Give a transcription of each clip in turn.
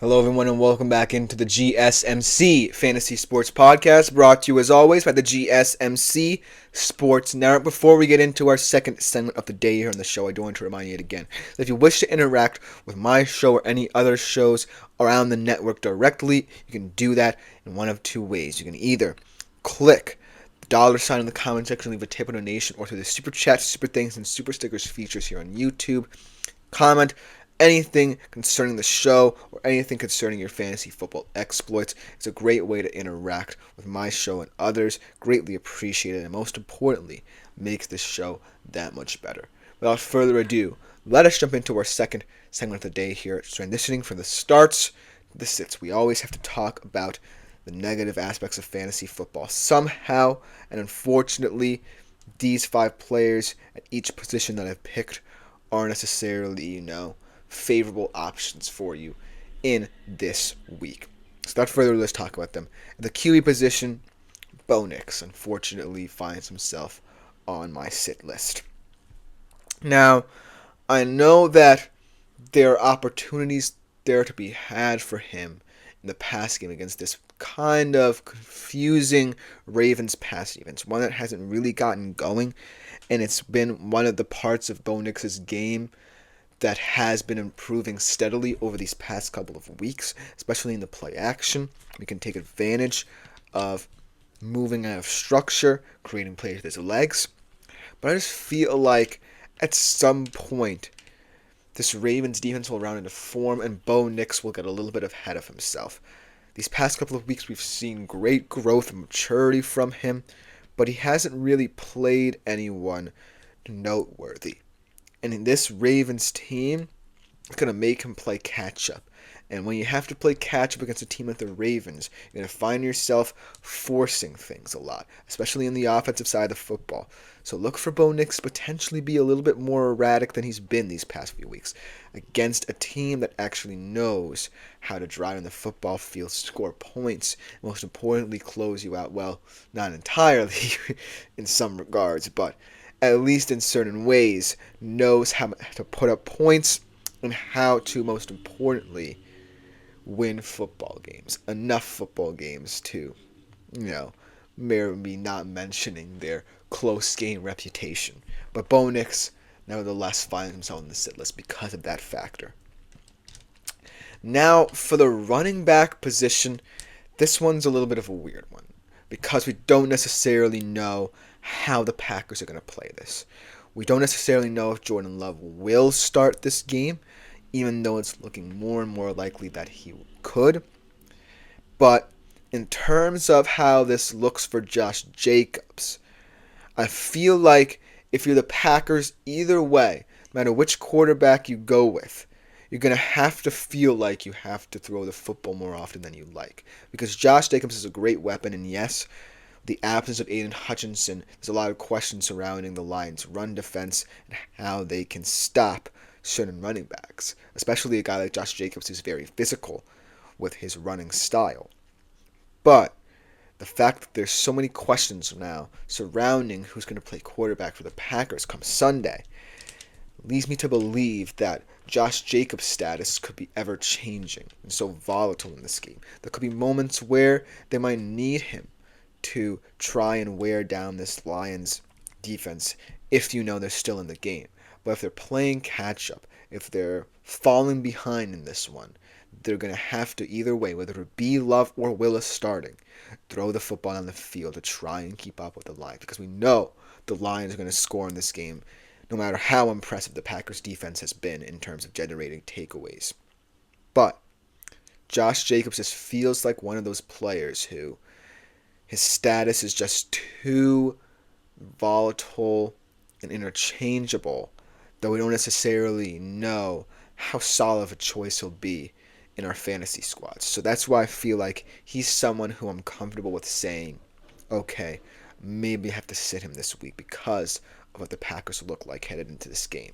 Hello, everyone, and welcome back into the GSMC Fantasy Sports Podcast, brought to you as always by the GSMC Sports Network. Before we get into our second segment of the day here on the show, I do want to remind you again that if you wish to interact with my show or any other shows around the network directly, you can do that in one of two ways. You can either click the $sign in the comment section, leave a tip or donation, or through the super chat, super things, and super stickers features here on YouTube. Comment anything concerning the show or anything concerning your fantasy football exploits. It's a great way to interact with my show and others. Greatly appreciated, and most importantly, makes this show that much better. Without further ado, let us jump into our second segment of the day here, transitioning from the starts to the sits. We always have to talk about the negative aspects of fantasy football somehow, and unfortunately, these 5 players at each position that I've picked aren't necessarily, favorable options for you in this week. So without further ado, let's talk about them. At the QE position, Bo Nix unfortunately finds himself on my sit list. Now, I know that there are opportunities there to be had for him in the pass game against this kind of confusing Ravens pass defense, one that hasn't really gotten going, and it's been one of the parts of Bo Nix's game that has been improving steadily over these past couple of weeks, especially in the play action. We can take advantage of moving out of structure, creating plays with his legs. But I just feel like at some point, this Ravens defense will round into form and Bo Nix will get a little bit ahead of himself. These past couple of weeks, we've seen great growth and maturity from him, but he hasn't really played anyone noteworthy. And in this Ravens team, it's going to make him play catch-up. And when you have to play catch-up against a team like the Ravens, you're going to find yourself forcing things a lot, especially in the offensive side of the football. So look for Bo Nix to potentially be a little bit more erratic than he's been these past few weeks against a team that actually knows how to drive in the football field, score points, and most importantly, close you out. Well, not entirely in some regards, but at least in certain ways, knows how to put up points and how to, most importantly, win football games. Enough football games to, maybe not mentioning their close game reputation. But Bo Nix, nevertheless, finds himself on the sit list because of that factor. Now, for the running back position, this one's a little bit of a weird one because we don't necessarily know how the Packers are going to play this. We don't necessarily know if Jordan Love will start this game, even though it's looking more and more likely that he could. But in terms of how this looks for Josh Jacobs, I feel like if you're the Packers, either way, no matter which quarterback you go with, you're going to have to feel like you have to throw the football more often than you like. Because Josh Jacobs is a great weapon, and yes, the absence of Aiden Hutchinson, there's a lot of questions surrounding the Lions' run defense and how they can stop certain running backs, especially a guy like Josh Jacobs who's very physical with his running style. But the fact that there's so many questions now surrounding who's going to play quarterback for the Packers come Sunday leads me to believe that Josh Jacobs' status could be ever-changing and so volatile in this game. There could be moments where they might need him to try and wear down this Lions defense if they're still in the game. But if they're playing catch-up, if they're falling behind in this one, they're going to have to, either way, whether it be Love or Willis starting, throw the football on the field to try and keep up with the Lions. Because we know the Lions are going to score in this game, no matter how impressive the Packers' defense has been in terms of generating takeaways. But Josh Jacobs just feels like one of those players who his status is just too volatile and interchangeable that we don't necessarily know how solid of a choice he'll be in our fantasy squads. So that's why I feel like he's someone who I'm comfortable with saying, okay, maybe I have to sit him this week because of what the Packers look like headed into this game.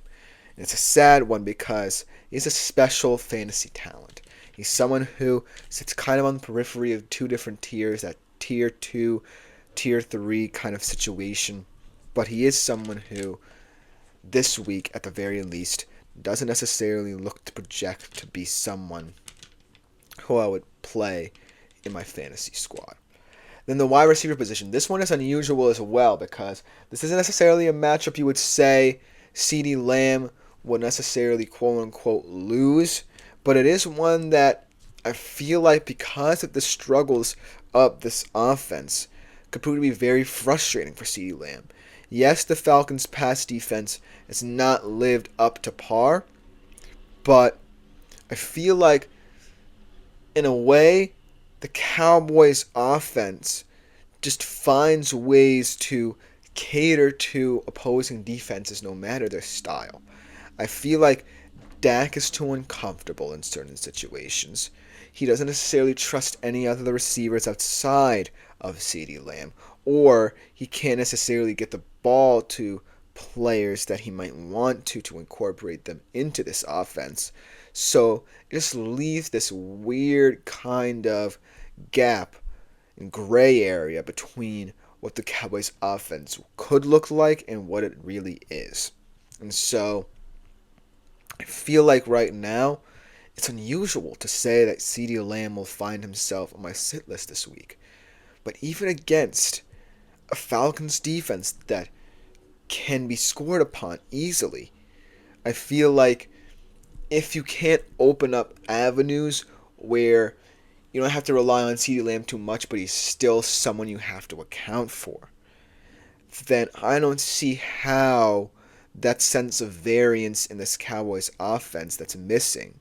And it's a sad one because he's a special fantasy talent. He's someone who sits kind of on the periphery of two different tiers, that tier 2, tier 3 kind of situation. But he is someone who, this week at the very least, doesn't necessarily look to project to be someone who I would play in my fantasy squad. Then the wide receiver position. This one is unusual as well because this isn't necessarily a matchup you would say CeeDee Lamb would necessarily quote-unquote lose, but it is one that I feel like because of the struggles of this offense could prove to be very frustrating for CeeDee Lamb. Yes, the Falcons' pass defense has not lived up to par, but I feel like in a way the Cowboys' offense just finds ways to cater to opposing defenses no matter their style. I feel like Dak is too uncomfortable in certain situations. He doesn't necessarily trust any other receivers outside of CeeDee Lamb, or he can't necessarily get the ball to players that he might want to incorporate them into this offense. So it just leaves this weird kind of gap and gray area between what the Cowboys offense could look like and what it really is. And so I feel like right now it's unusual to say that CeeDee Lamb will find himself on my sit list this week. But even against a Falcons defense that can be scored upon easily, I feel like if you can't open up avenues where you don't have to rely on CeeDee Lamb too much, but he's still someone you have to account for, then I don't see how that sense of variance in this Cowboys offense that's missing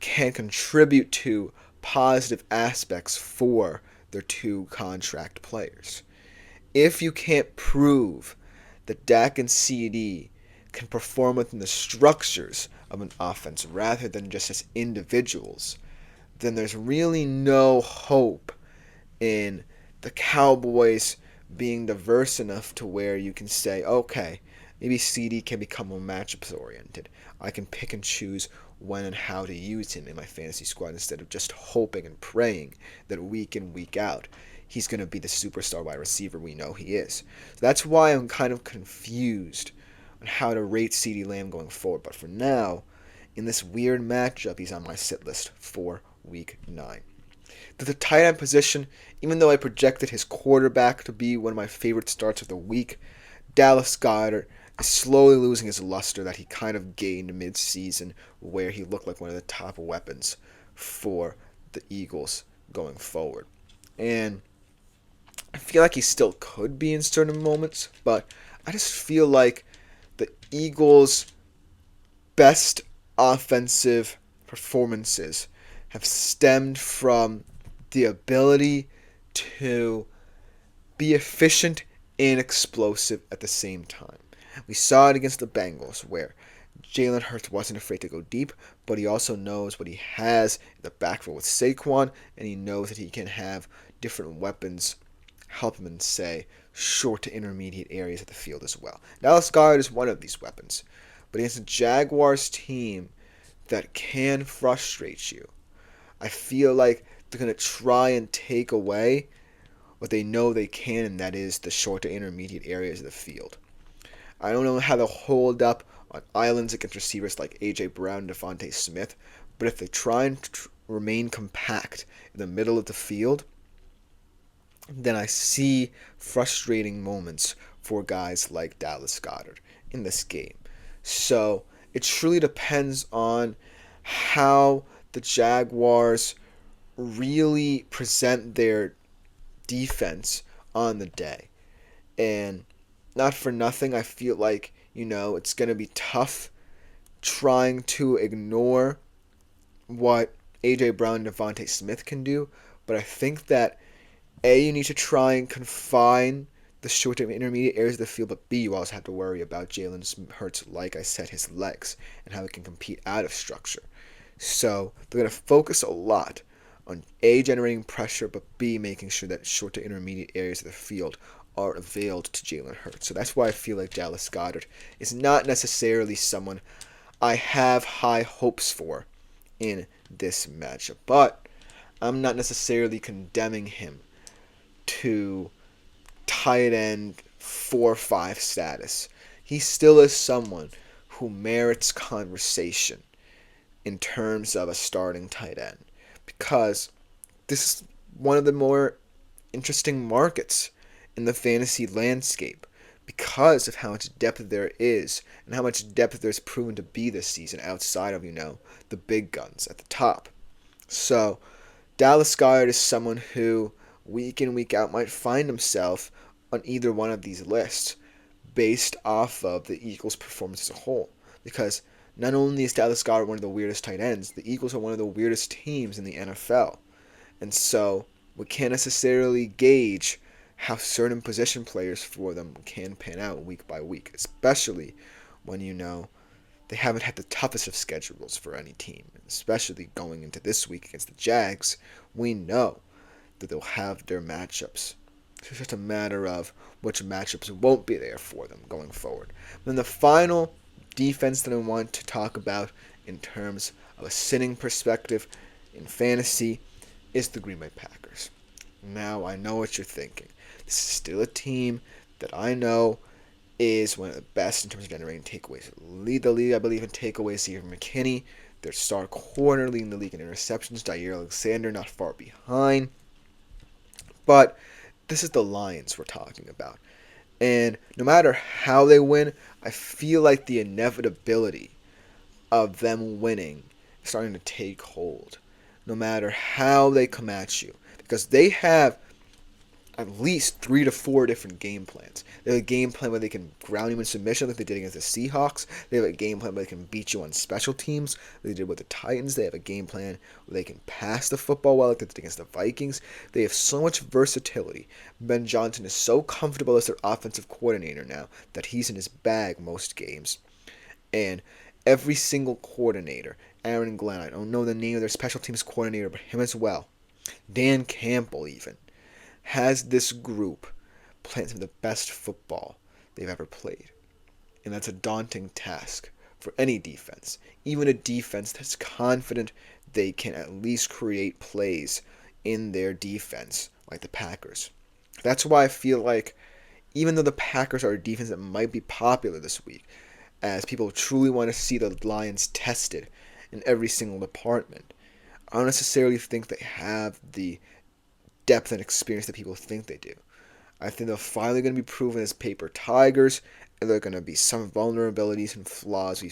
can contribute to positive aspects for their two contract players. If you can't prove that Dak and CD can perform within the structures of an offense rather than just as individuals, then there's really no hope in the Cowboys being diverse enough to where you can say, okay, maybe CD can become more matchups oriented. I can pick and choose when and how to use him in my fantasy squad instead of just hoping and praying that week in, week out, he's going to be the superstar wide receiver we know he is. So that's why I'm kind of confused on how to rate CeeDee Lamb going forward. But for now, in this weird matchup, he's on my sit list for Week 9. The tight end position, even though I projected his quarterback to be one of my favorite starts of the week, Dallas Goedert is slowly losing his luster that he kind of gained mid-season, where he looked like one of the top weapons for the Eagles going forward. And I feel like he still could be in certain moments, but I just feel like the Eagles' best offensive performances have stemmed from the ability to be efficient and explosive at the same time. We saw it against the Bengals, where Jalen Hurts wasn't afraid to go deep, but he also knows what he has in the backfield with Saquon, and he knows that he can have different weapons help him in, say, short to intermediate areas of the field as well. Dallas Goedert is one of these weapons, but against a Jaguars team that can frustrate you, I feel like they're going to try and take away what they know they can, and that is the short to intermediate areas of the field. I don't know how they'll hold up on islands against receivers like A.J. Brown and Devontae Smith, but if they try and remain compact in the middle of the field, then I see frustrating moments for guys like Dallas Goedert in this game. So it truly depends on how the Jaguars really present their defense on the day. And not for nothing, I feel like, it's going to be tough trying to ignore what A.J. Brown and Devontae Smith can do. But I think that, A, you need to try and confine the short to intermediate areas of the field, but B, you also have to worry about Jalen Hurts, like I said, his legs, and how he can compete out of structure. So they're going to focus a lot on A, generating pressure, but B, making sure that short to intermediate areas of the field are availed to Jalen Hurts. So that's why I feel like Dallas Goedert is not necessarily someone I have high hopes for in this matchup. But I'm not necessarily condemning him to tight end 4-5 status. He still is someone who merits conversation in terms of a starting tight end, because this is one of the more interesting markets in the fantasy landscape because of how much depth there is and how much depth there's proven to be this season outside of, the big guns at the top. So Dallas Goedert is someone who week in, week out might find himself on either one of these lists based off of the Eagles' performance as a whole. Because not only is Dallas Goedert one of the weirdest tight ends, the Eagles are one of the weirdest teams in the NFL. And so we can't necessarily gauge how certain position players for them can pan out week by week, especially when they haven't had the toughest of schedules for any team. Especially going into this week against the Jags, we know that they'll have their matchups. It's just a matter of which matchups won't be there for them going forward. Then the final defense that I want to talk about in terms of a sitting perspective in fantasy is the Green Bay Packers. Now, I know what you're thinking. This is still a team that I know is one of the best in terms of generating takeaways. Lead the league, I believe, in takeaways. Steve McKinney, their star corner, leading the league in interceptions. Jair Alexander, not far behind. But this is the Lions we're talking about. And no matter how they win, I feel like the inevitability of them winning is starting to take hold. No matter how they come at you. Because they have at least 3 to 4 different game plans. They have a game plan where they can ground you in submission like they did against the Seahawks. They have a game plan where they can beat you on special teams like they did with the Titans. They have a game plan where they can pass the football well like they did against the Vikings. They have so much versatility. Ben Johnson is so comfortable as their offensive coordinator now that he's in his bag most games. And every single coordinator, Aaron Glenn, I don't know the name of their special teams coordinator, but him as well, Dan Campbell even, has this group playing some of the best football they've ever played. And that's a daunting task for any defense. Even a defense that's confident they can at least create plays in their defense, like the Packers. That's why I feel like, even though the Packers are a defense that might be popular this week, as people truly want to see the Lions tested in every single department, I don't necessarily think they have the depth and experience that people think they do. I think they're finally going to be proven as paper tigers, and there are going to be some vulnerabilities and flaws we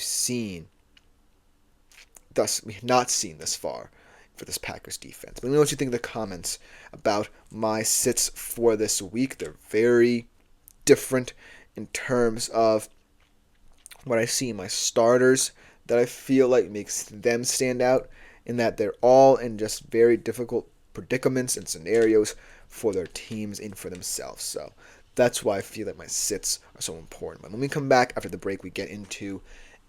have not seen thus far for this Packers defense. But let me know what you think in the comments about my sits for this week. They're very different in terms of what I see in my starters that I feel like makes them stand out, in that they're all in just very difficult predicaments and scenarios for their teams and for themselves. So that's why I feel that my sits are so important. But when we come back after the break, we get into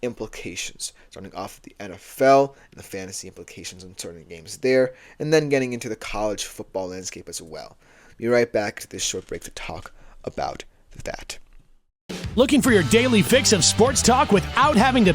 implications, starting off with the NFL and the fantasy implications on certain games there, and then getting into the college football landscape as well. Be right back to this short break to talk about that. Looking for your daily fix of sports talk without having to